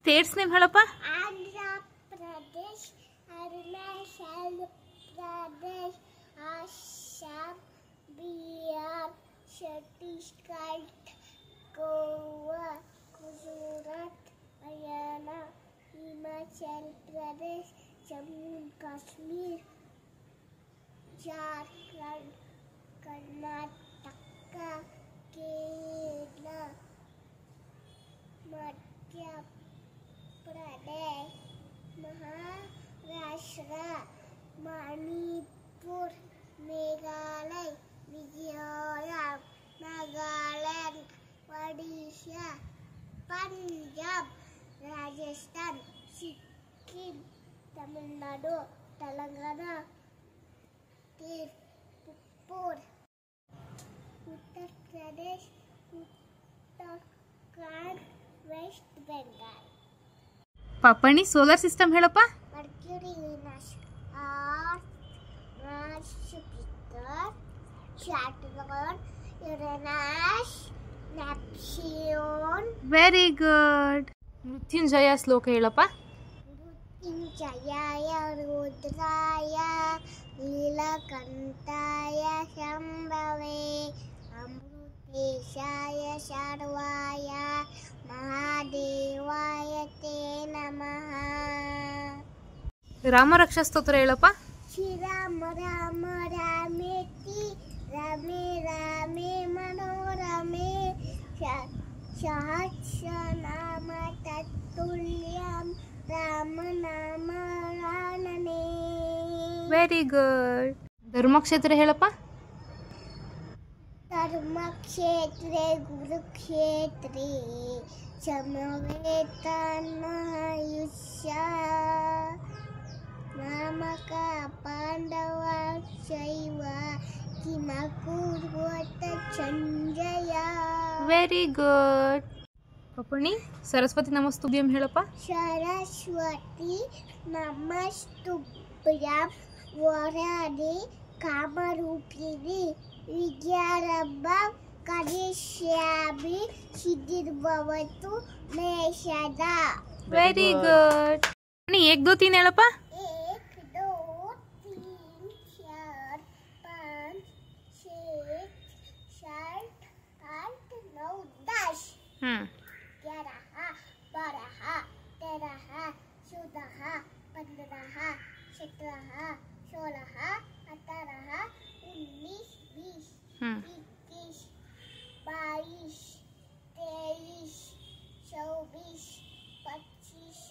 States name ಹೇಳಪ್ಪ. Andhra Pradesh, Arunachal Pradesh, Assam, Bihar, Chhattisgarh, Goa, Gujarat, Haryana, Himachal Pradesh, Jammu Kashmir, Jharkhand, Karnataka, Kerala, Madhya Pradesh, Maharashtra, Manipur, Meghalaya, Mizoram, Nagaland, Odisha, Punjab, Rajasthan, Sikkim, Tamil Nadu, Telangana, Tripura, Uttar Pradesh, Uttarakhand, West Bengal. ಪಾಪಣಿ solar system ಹೇಳಪ್ಪ. Mercury, Venus, earth, Mars, Jupiter, Saturn, Uranus, Neptune. Very good. Mrityunjaya ಶ್ಲೋಕ ಹೇಳಪ್ಪ. ಮೃತ್ಯುಂಜಯಾಯ ರುದ್ರಾಯ ನೀಲಕಂಠಾಯ ಶಂಭವೇ ಅಮೃತೇಶಾಯ ಶರ್ವಾಯ ಮಹಾದೇವಾಯ ತೇ ನಮಃ. ರಾಮ ರಕ್ಷಾ ಸ್ತೋತ್ರ ಹೇಳಪ್ಪ. ಶ್ರೀರಾಮ ರಾಮ ರಾಮೇತಿ ರಮೇ ರಾಮೇ ಮನೋರಮೆ ಸಹಸ್ರನಾಮ ತತ್ತುಲ್ಯಂ ರಾಮ ನಾಮ ರಾಣನೇ. Very good. ಧರ್ಮಕ್ಷೇತ್ರ ಹೇಳಪ್ಪ. ಧರ್ಮಕ್ಷೇತ್ರೇ ಗುರುಕ್ಷೇತ್ರೇ ಸಮವೇತಾನ್ಮಹಾಯುಷ್ಯ ಮಾಮಕ ಪಾಂಡವ ಶೈವ ಕಿಮಕುರ್ವತ ಸಂಜಯ. Very good. ಪಾಪಣಿ ಸರಸ್ವತಿ ನಮಸ್ತುಭ್ಯಂ ಹೇಳಪ್ಪ. ಸರಸ್ವತಿ ನಮಸ್ತುಭ್ಯಂ ವರದೆ ಕಾಮರೂಪಿಣಿ ವಿದ್ಯಾರಂಭಂ ಕರಿಷ್ಯಾಮಿ ಸಿದ್ಧಿರ್ಭವತು ಮೇ ಸದಾ. Very good. ಏಕ್ ದೋ ತೀನ್ ಹೇಳಪ್ಪ. 1 2 3 4 5 6 7 8 9 10. 11 12 13 14 15 17 16 18 19 20 21 22 23 24 25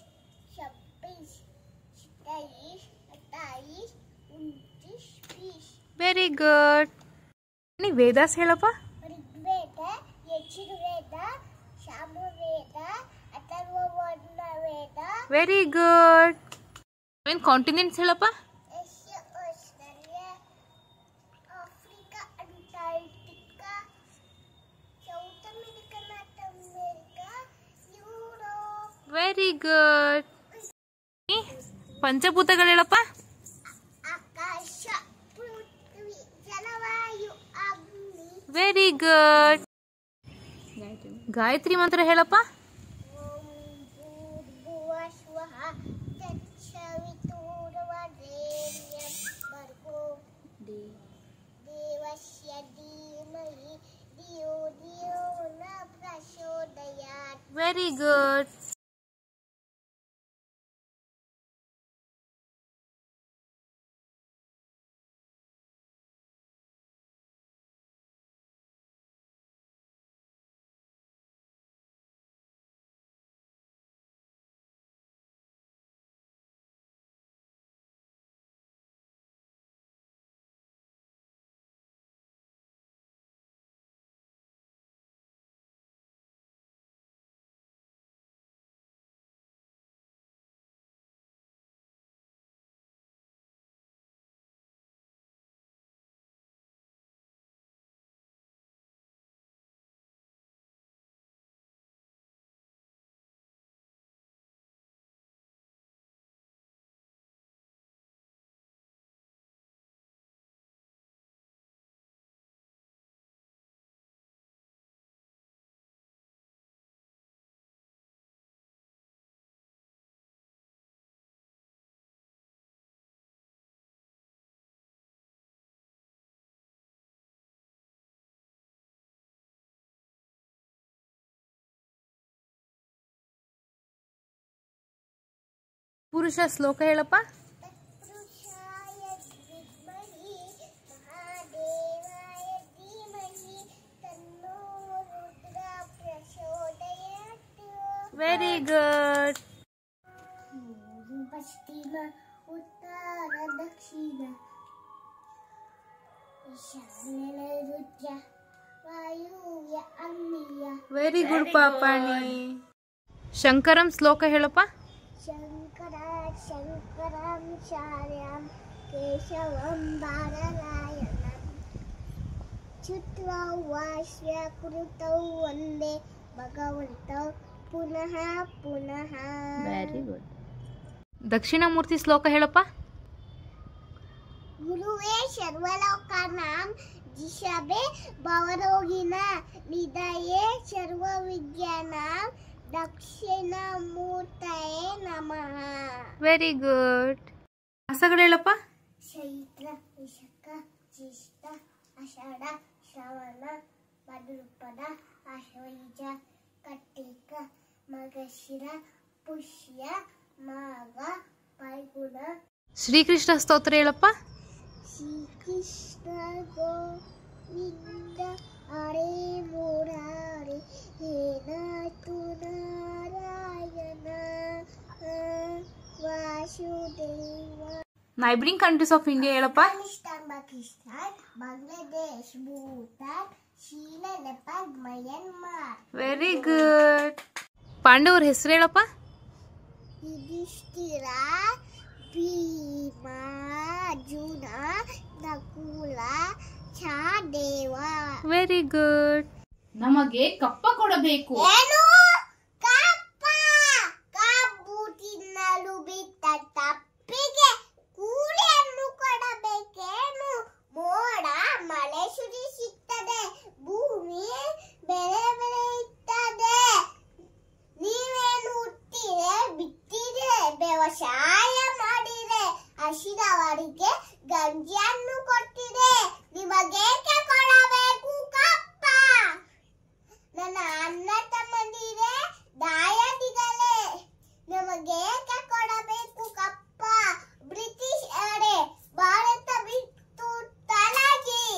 26 27 28 29 20. Very good. ವೇದಾಸ್ ಹೇಳಪ್ಪ. ಋಗ್ವೇದ, ಯಜುರ್ವೇದ, ಸಾಮವೇದ, ಅಥರ್ವವರ್ಣ ವೇದ. Very good. ಕಾಂಟಿನೆಂಟ್ಸ್ ಹೇಳಪ್ಪ. Asia, Australia, Africa, Antarctica, South America, North America, Europe. Very good. ಪಂಚಭೂತಗಳು ಹೇಳಪ್ಪ. ಆಕಾಶ, ಪೃಥ್ವಿ, ಜಲವಾಯು, ಅಗ್ನಿ. Very good. ಗಾಯತ್ರಿ ಮಂತ್ರ ಹೇಳಪ್ಪ. ಓಂ ಭೂರ್ಭುವಃ ಸ್ವಃ ತತ್ಸವಿತುರ್ವರೆಣ್ಯಂ ಭರ್ಗೋ ದೇವಸ್ಯ ಧೀಮಹಿ ಧಿಯೋ ಧಿಯೋ ನ ಪ್ರಚೋದಯಾತ್. Very good. ತತ್ಪುರುಷ ಶ್ಲೋಕ ಹೇಳಪ್ಪ. तत्पुरुषाय विद्महे महादेवाय धीमहि तन्नो रुद्रः प्रचोदयात्. Very good. पश्चिम उत्तर दक्षिण ಈಶಾನ್ಯ ನೈಋತ್ಯ ವಾಯುವ್ಯ ಆಗ್ನೇಯ. Very good ಪಾಪಣಿ. ಶಂಕರಂ ಶ್ಲೋಕ ಹೇಳಪ್ಪ. ಶಂಕರ ಶಂಕರಂ ಶಾರ್ಯಾಂ ಕೇಶವಂ ಬಾದರಾಯಣಂ ಚ್ಯುತ್ವಾ ವಾಸ್ಯ ಕೃತೌ ವಂದೇ ಭಗವಂತೌ ಪುನಃ ಪುನಃ. Very good. ದಕ್ಷಿಣಾಮೂರ್ತಿ ಶ್ಲೋಕ ಹೇಳಪ್ಪ. ಗುರುವೇ ಸರ್ವಲೋಕಾನಾಂ ಜಿಷಭೆ ಭವರೋಗಿಣ ನಿಧಯೇ ಸರ್ವವಿದ್ಯಾನಾಂ ದಕ್ಷಿಣಾಮೂರ್ತಯೇ ನಮಃ. Very good. ಮಾಸಗಳು ಹೇಳಪ್ಪ. ಚೈತ್ರ ವಿಶಾಖ ಜ್ಯೇಷ್ಠ ಆಷಾಢ ಶ್ರವಣ ಭಾದ್ರಪದ ಆಶ್ವಯುಜ ಕಾರ್ತಿಕ ಮೃಗಶಿರ ಪುಷ್ಯ ಮಾಘ ಫಲ್ಗುಣ. ಶ್ರೀಕೃಷ್ಣ ಸ್ತೋತ್ರ ಹೇಳಪ್ಪ. ಶ್ರೀಕೃಷ್ಣ ಗೋವಿಂದ ಹರೇ ಮುರಾರಿ ಹೇ ನಾತು Narayana Vasudeva. Neighbouring countries of India ಹೇಳಪ್ಪ. Afghanistan Pakistan Bangladesh Bhutan China ನೆಪಾಲ್ Myanmar. Very good. ಪಾಂಡವರ ಹೆಸರು ಹೇಳಪ್ಪ. ಯುಧಿಷ್ಠಿರ ಭೀಮ ಅರ್ಜುನ ನಕುಲ ಸಹದೇವ. Very good. ನಮಗೆ ಕಪ್ಪ ಕೊಡಬೇಕು. ಏನು ಕಪ್ಪ? ಕಬ್ಬು ತಿನ್ನಲು ಬಿಟ್ಟ ತಪ್ಪಿಗೆ ಕೂಲಿಯನ್ನು ಕೊಡಬೇಕೇನು? ಮೋಡ ಮಳೆ ಸುರಿಸುತ್ತದೆ, ಭೂಮಿ ಬೆಳೆ ಬೆಳೆಯುತ್ತದೆ. ನೀವೇನು ಹುಟ್ಟಿರೆ ಬಿತ್ತಿರೆ ವ್ಯವಸಾಯ ಮಾಡಿರೆ ಹಸಿದವರಿಗೆ ಗಂಜಿಯನ್ನು ಕೊಟ್ಟಿದೆ. ನಿಮಗೇಕೆ ಕೊಡಬೇಕು ಕಪ್ಪ? ನನ್ನ ಅಣ್ಣ ತಮ್ಮಂದಿರೇ ದಾಯಾದಿಗಳೇ, ನಿಮಗೇಕೆ ಕೊಡಬೇಕು ಕಪ್ಪ? ಬ್ರಿಟಿಷ್ ಅರೆ ಭಾರತ ಬಿಟ್ಟು ತೊಲಗಿ.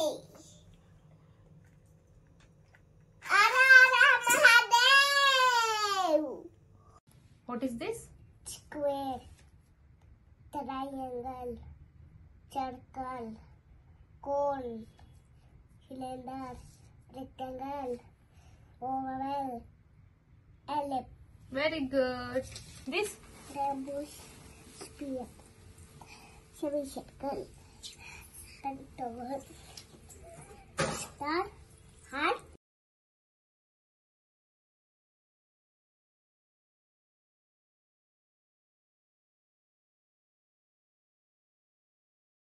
Hara Hara Mahadev. What is this? Square, triangle, circle, cone, cylinder, rectangle, oval, ellipse, very good. This? rhombus, sphere, semicircle, pentagon, star,